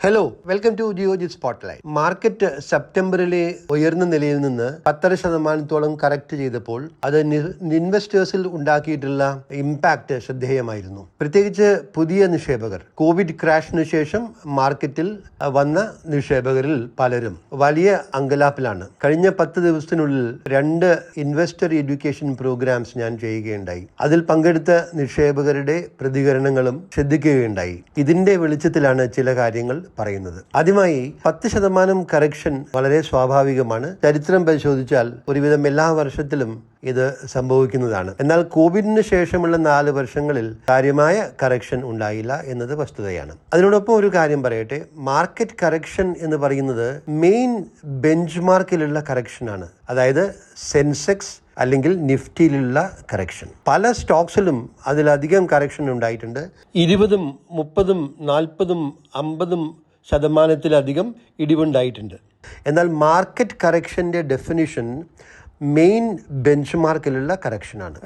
Hello, welcome to Geojit spotlight. Market സെപ്റ്റംബറിലെ ഉയർന്ന നിലയിൽ നിന്ന് 10% കറക്റ്റ് ചെയ്തപ്പോൾ അത് ഇൻവെസ്റ്റേഴ്സിൽ ഉണ്ടാക്കിയിട്ടുള്ള ഇമ്പാക്ട് ശ്രദ്ധേയമായിരുന്നു. പ്രത്യേകിച്ച് പുതിയ നിക്ഷേപകർ, കോവിഡ് ക്രാഷിന് ശേഷം മാർക്കറ്റിൽ വന്ന നിക്ഷേപകരിൽ പലരും വലിയ അങ്കലാപ്പിലാണ്. കഴിഞ്ഞ 10 ദിവസത്തിനുള്ളിൽ 2 ഇൻവെസ്റ്റർ എഡ്യൂക്കേഷൻ പ്രോഗ്രാംസ് ഞാൻ ചെയ്യുകയുണ്ടായി. അതിൽ പങ്കെടുത്ത നിക്ഷേപകരുടെ പ്രതികരണങ്ങളും ശ്രദ്ധിക്കുകയുണ്ടായി. ഇതിന്റെ വെളിച്ചത്തിലാണ് ചില കാര്യങ്ങൾ പറയുന്നത്. ആദ്യമായി 10% കറക്ഷൻ വളരെ സ്വാഭാവികമാണ്. ചരിത്രം പരിശോധിച്ചാൽ ഒരുവിധം എല്ലാ വർഷത്തിലും ഇത് സംഭവിക്കുന്നതാണ്. എന്നാൽ കോവിഡിന് ശേഷമുള്ള 4 വർഷങ്ങളിൽ കാര്യമായ കറക്ഷൻ ഉണ്ടായില്ല എന്നത് വസ്തുതയാണ്. അതിനോടൊപ്പം ഒരു കാര്യം പറയട്ടെ, മാർക്കറ്റ് കറക്ഷൻ എന്ന് പറയുന്നത് മെയിൻ ബെഞ്ച് മാർക്കിലുള്ള കറക്ഷനാണ്. അതായത് സെൻസെക്സ് അല്ലെങ്കിൽ നിഫ്റ്റിയിലുള്ള കറക്ഷൻ. പല സ്റ്റോക്സിലും അതിലധികം കറക്ഷൻ ഉണ്ടായിട്ടുണ്ട്. 20, 30, 40, 50% ഇടിവുണ്ടായിട്ടുണ്ട്. എന്നാൽ മാർക്കറ്റ് കറക്ഷൻ്റെ ഡെഫിനിഷൻ മെയിൻ ബെഞ്ച് മാർക്കിലുള്ള കറക്ഷനാണ്.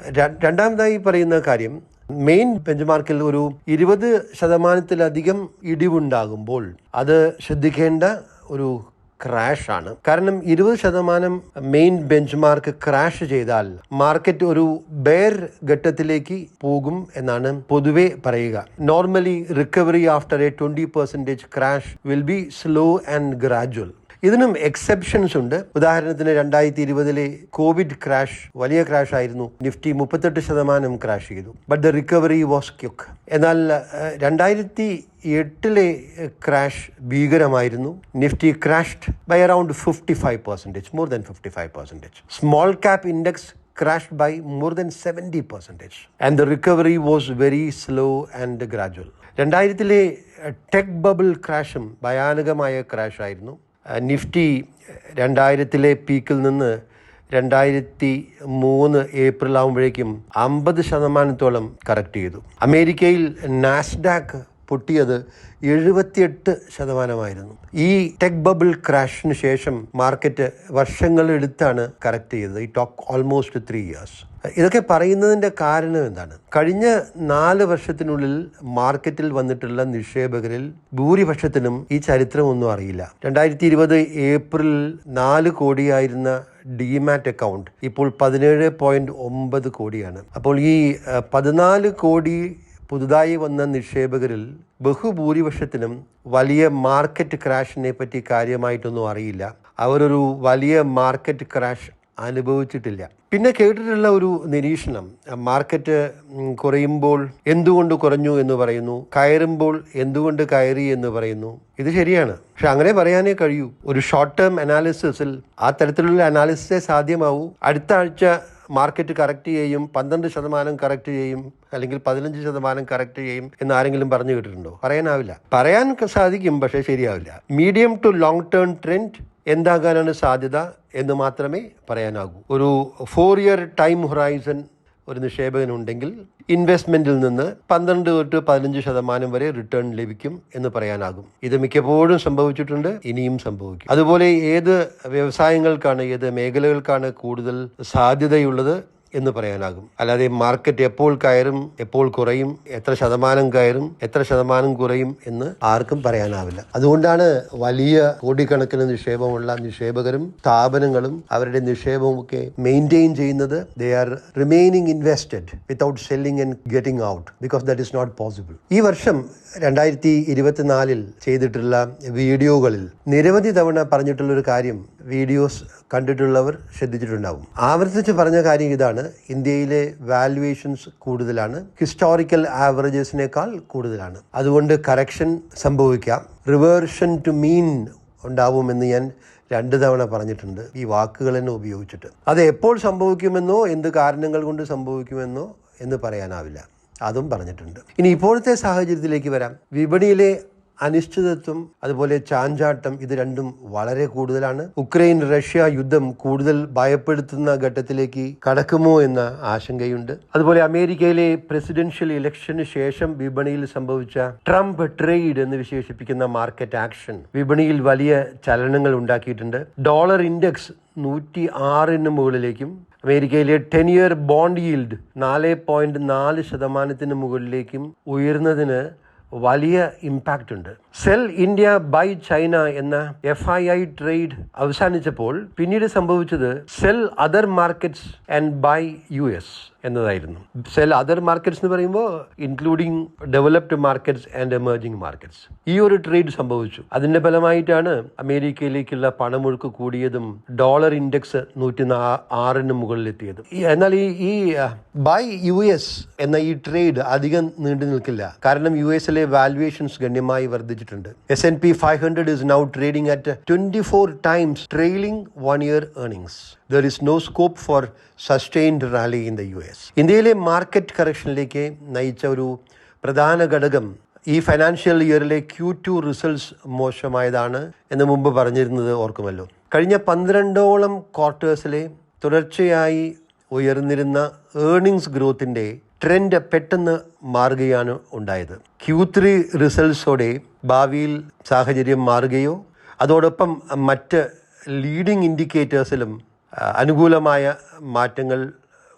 രണ്ടാമതായി പറയുന്ന കാര്യം, മെയിൻ ബെഞ്ച് മാർക്കിൽ ഒരു 20% ഇടിവുണ്ടാകുമ്പോൾ അത് ശ്രദ്ധിക്കേണ്ട ഒരു ക്രാഷ് ആണ്. കാരണം 20% മെയിൻ ബെഞ്ച് മാർക്ക് ക്രാഷ് ചെയ്താൽ മാർക്കറ്റ് ഒരു ബെയർ ഘട്ടത്തിലേക്ക് പോകും എന്നാണ് പൊതുവെ പറയുക. Normally recovery after a 20% crash will be slow and gradual. ഇതിനും എക്സെപ്ഷൻസ് ഉണ്ട്. ഉദാഹരണത്തിന് 2020 കോവിഡ് ക്രാഷ് വലിയ ക്രാഷ് ആയിരുന്നു. നിഫ്റ്റി 38% ക്രാഷ് ചെയ്തു. But the recovery was quick. എന്നാൽ 2008 ക്രാഷ് ഭീകരമായിരുന്നു. Nifty crashed by around 55%, more than 55%. Small cap index crashed by more than 70%, and the recovery was very slow and gradual. 2000 tech bubble ക്രാഷും ഭയാനകമായ crash ആയിരുന്നു. Nifty 2000 പീക്കിൽ നിന്ന് 2003 April ആകുമ്പോഴേക്കും 50% correct ചെയ്തു. അമേരിക്കയിൽ Nasdaq പൊട്ടിയത് 78%. ഈ ടെക് ബബിൾ ക്രാഷിന് ശേഷം മാർക്കറ്റ് വർഷങ്ങളെടുത്താണ് കറക്റ്റ് ചെയ്തത്. ഈ ടോക്ക് ഓൾമോസ്റ്റ് 3 years. ഇതൊക്കെ പറയുന്നതിൻ്റെ കാരണം എന്താണ്? കഴിഞ്ഞ 4 വർഷത്തിനുള്ളിൽ മാർക്കറ്റിൽ വന്നിട്ടുള്ള നിക്ഷേപകരിൽ ഭൂരിപക്ഷത്തിനും ഈ ചരിത്രമൊന്നും അറിയില്ല. 2020 ഏപ്രിൽ 4 കോടിയായിരുന്ന ഡിമാറ്റ് അക്കൗണ്ട് ഇപ്പോൾ 17.9 കോടിയാണ്. അപ്പോൾ ഈ 14 കോടി പുതുതായി വന്ന നിക്ഷേപകരിൽ ബഹുഭൂരിപക്ഷത്തിനും വലിയ മാർക്കറ്റ് ക്രാഷിനെ പറ്റി കാര്യമായിട്ടൊന്നും അറിയില്ല. അവരൊരു വലിയ മാർക്കറ്റ് ക്രാഷ് അനുഭവിച്ചിട്ടില്ല. പിന്നെ കേട്ടിട്ടുള്ള ഒരു നിരീക്ഷണം, മാർക്കറ്റ് കുറയുമ്പോൾ എന്തുകൊണ്ട് കുറഞ്ഞു എന്ന് പറയുന്നു, കയറുമ്പോൾ എന്തുകൊണ്ട് കയറി എന്ന് പറയുന്നു. ഇത് ശരിയാണ്, പക്ഷെ അങ്ങനെ പറയാനേ കഴിയൂ. ഒരു ഷോർട്ട് ടേം അനാലിസിസിൽ ആ തരത്തിലുള്ള അനാലിസിസേ സാധ്യമാവൂ. അടുത്ത ആഴ്ച മാർക്കറ്റ് കറക്റ്റ് ചെയ്യും, 12% കറക്റ്റ് ചെയ്യും, അല്ലെങ്കിൽ 15% കറക്റ്റ് ചെയ്യും എന്ന് ആരെങ്കിലും പറഞ്ഞു കേട്ടിട്ടുണ്ടോ? പറയാനാവില്ല. പറയാൻ സാധിക്കും, പക്ഷേ ശരിയാവില്ല. Medium to long term trend എന്താകാനാണ് സാധ്യത എന്ന് മാത്രമേ പറയാനാകൂ. ഒരു 4 year ടൈം ഹൊറൈസൺ ഒരു നിക്ഷേപകനുണ്ടെങ്കിൽ ഇൻവെസ്റ്റ്മെന്റിൽ നിന്ന് 12 to 15% വരെ റിട്ടേൺ ലഭിക്കും എന്ന് പറയാനാകും. ഇത് മിക്കപ്പോഴും സംഭവിച്ചിട്ടുണ്ട്, ഇനിയും സംഭവിക്കും. അതുപോലെ ഏത് വ്യവസായങ്ങൾക്കാണ്, ഏത് മേഖലകൾക്കാണ് കൂടുതൽ സാധ്യതയുള്ളത് എന്ന് പറയാനാകും. അല്ലാതെ മാർക്കറ്റ് എപ്പോൾ കയറും, എപ്പോൾ കുറയും, എത്ര ശതമാനം കയറും, എത്ര ശതമാനം കുറയും എന്ന് ആർക്കും പറയാനാവില്ല. അതുകൊണ്ടാണ് വലിയ കോടിക്കണക്കിന് നിക്ഷേപമുള്ള നിക്ഷേപകരും സ്ഥാപനങ്ങളും അവരുടെ നിക്ഷേപമൊക്കെ മെയിൻറ്റെയിൻ ചെയ്യുന്നത്. They are remaining invested without selling and getting out, because that is not possible. ഈ വർഷം 2024 ചെയ്തിട്ടുള്ള വീഡിയോകളിൽ നിരവധി തവണ പറഞ്ഞിട്ടുള്ളൊരു കാര്യം വീഡിയോസ് കണ്ടിട്ടുള്ളവർ ശ്രദ്ധിച്ചിട്ടുണ്ടാവും. ആവർത്തിച്ച് പറഞ്ഞ കാര്യം ഇതാണ്: ഇന്ത്യയിലെ വാല്യുവേഷൻസ് കൂടുതലാണ്, ഹിസ്റ്റോറിക്കൽ ആവറേജസിനേക്കാൾ കൂടുതലാണ്. അതുകൊണ്ട് കറക്ഷൻ സംഭവിക്കാം, റിവേർഷൻ ടു മീൻ ഉണ്ടാവുമെന്ന് ഞാൻ 2 തവണ പറഞ്ഞിട്ടുണ്ട് ഈ വാക്കുകൾ തന്നെ ഉപയോഗിച്ചിട്ട്. അത് എപ്പോൾ സംഭവിക്കുമെന്നോ എന്ത് കാരണങ്ങൾ കൊണ്ട് സംഭവിക്കുമെന്നോ എന്ന് പറയാനാവില്ല, അതും പറഞ്ഞിട്ടുണ്ട്. ഇനി ഇപ്പോഴത്തെ സാഹചര്യത്തിലേക്ക് വരാം. വിപണിയിലെ അനിശ്ചിതത്വം, അതുപോലെ ചാഞ്ചാട്ടം, ഇത് രണ്ടും വളരെ കൂടുതലാണ്. ഉക്രൈൻ റഷ്യ യുദ്ധം കൂടുതൽ ഭയപ്പെടുത്തുന്ന ഘട്ടത്തിലേക്ക് കടക്കുമോ എന്ന ആശങ്കയുണ്ട്. അതുപോലെ അമേരിക്കയിലെ പ്രസിഡൻഷ്യൽ ഇലക്ഷന് ശേഷം വിപണിയിൽ സംഭവിച്ച ട്രംപ് ട്രേഡ് എന്ന് വിശേഷിപ്പിക്കുന്ന മാർക്കറ്റ് ആക്ഷൻ വിപണിയിൽ വലിയ ചലനങ്ങൾ ഉണ്ടാക്കിയിട്ടുണ്ട്. ഡോളർ ഇൻഡെക്സ് 106 മുകളിലേക്കും അമേരിക്കയിലെ 10-year ബോണ്ട് yield 4.4% മുകളിലേക്കും ഉയർന്നതിന് വലിയ ഇമ്പാക്റ്റ് ഉണ്ട്. സെൽ ഇന്ത്യ ബൈ ചൈന എന്ന FII ട്രേഡ് അവസാനിച്ചപ്പോൾ പിന്നീട് സംഭവിച്ചത് sell other markets and buy US എന്നതായിരുന്നു. സെൽ അതർ മാർക്കറ്റ്സ് എന്ന് പറയുമ്പോൾ including developed markets and emerging markets. ഈ ഒരു ട്രേഡ് സംഭവിച്ചു. അതിന്റെ ഫലമായിട്ടാണ് അമേരിക്കയിലേക്കുള്ള പണമൊഴുക്ക് കൂടിയതും ഡോളർ ഇൻഡെക്സ് 106 മുകളിലെത്തിയത്. എന്നാൽ ഈ ബൈ US എന്ന ഈ ട്രേഡ് അധികം നീണ്ടു നിൽക്കില്ല. കാരണം US-ലെ വാല്യുവേഷൻസ് ഗണ്യമായി വർദ്ധിച്ചിട്ടുണ്ട്. S&P 500 is now trading at 24 times trailing 1-year earnings. There is no scope for sustained rally in the US. ഇന്ത്യയിലെ മാർക്കറ്റ് കറക്ഷനിലേക്ക് നയിച്ച ഒരു പ്രധാന ഘടകം ഈ ഫൈനാൻഷ്യൽ ഇയറിലെ Q2 റിസൾട്ട്സ് മോശമായതാണ് എന്ന് മുമ്പ് പറഞ്ഞിരുന്നത് ഓർക്കുമല്ലോ. കഴിഞ്ഞ 12ഓളം ക്വാർട്ടേഴ്സിലെ തുടർച്ചയായി ഉയർന്നിരുന്ന ഏർണിങ്സ് ഗ്രോത്തിന്റെ ട്രെൻഡ് പെട്ടെന്ന് മാറുകയാണ് ഉണ്ടായത്. Q3 റിസൾട്ട്സോടെ ഭാവിയിൽ സാഹചര്യം മാറുകയോ അതോടൊപ്പം മറ്റ് ലീഡിംഗ് ഇൻഡിക്കേറ്റേഴ്സിലും അനുകൂലമായ മാറ്റങ്ങൾ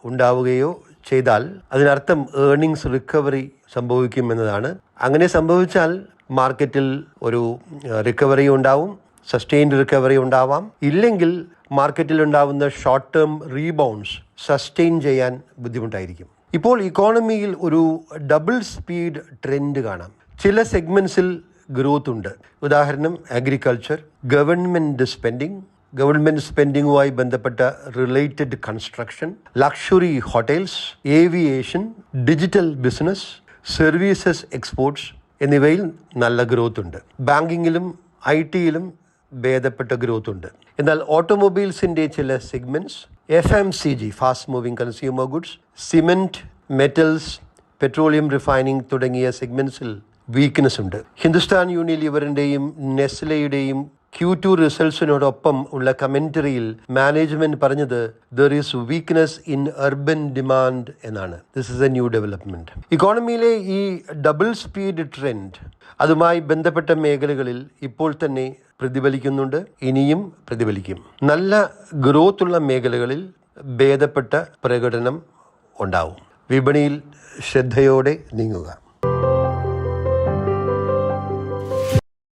ഉണ്ടാവുകയോ ചെയ്താൽ അതിനർത്ഥം ഏർണിങ്സ് റിക്കവറി സംഭവിക്കുമെന്നതാണ്. അങ്ങനെ സംഭവിച്ചാൽ മാർക്കറ്റിൽ ഒരു റിക്കവറി ഉണ്ടാവും, സസ്റ്റെയിൻഡ് റിക്കവറി ഉണ്ടാവാം. ഇല്ലെങ്കിൽ മാർക്കറ്റിൽ ഉണ്ടാവുന്ന ഷോർട്ട് ടേം റീബൗണ്ട്സ് സസ്റ്റെയിൻ ചെയ്യാൻ ബുദ്ധിമുട്ടായിരിക്കും. ഇപ്പോൾ ഇക്കോണമിയിൽ ഒരു ഡബിൾ സ്പീഡ് ട്രെൻഡ് കാണാം. ചില സെഗ്മെന്റ്സിൽ ഗ്രോത്ത് ഉണ്ട്. ഉദാഹരണം അഗ്രികൾച്ചർ, ഗവൺമെന്റ് സ്പെൻഡിങ്ങുമായി ബന്ധപ്പെട്ട related construction, luxury hotels, aviation, digital business, services exports എന്നിവയിൽ നല്ല ഗ്രോത്ത് ഉണ്ട്. ബാങ്കിങ്ങിലും IT-യിലും ഭേദപ്പെട്ട ഗ്രോത്ത് ഉണ്ട്. എന്നാൽ ഓട്ടോമൊബൈൽസിന്റെ ചില segments, FMCG fast moving consumer goods, cement, metals, petroleum refining തുടങ്ങിയ സെഗ്മെന്റ്സിൽ വീക്ക്നെസ് ഉണ്ട്. ഹിന്ദുസ്ഥാൻ യൂണിലിവറിന്റെയും നെസ്ലയുടെയും Q2 റിസൾട്ട്സിനോടൊപ്പം ഉള്ള കമന്ററിയിൽ മാനേജ്മെന്റ് പറഞ്ഞത് there is weakness in urban demand എന്നാണ്. This is a new development. ഇക്കോണമിയിലെ ഈ ഡബിൾ സ്പീഡ് ട്രെൻഡ് അതുമായി ബന്ധപ്പെട്ട മേഖലകളിൽ ഇപ്പോൾ തന്നെ പ്രതിഫലിക്കുന്നുണ്ട്, ഇനിയും പ്രതിഫലിക്കും. നല്ല ഗ്രോത്തുള്ള മേഖലകളിൽ ഭേദപ്പെട്ട പ്രകടനം ഉണ്ടാവും. വിപണിയിൽ ശ്രദ്ധയോടെ നീങ്ങുക.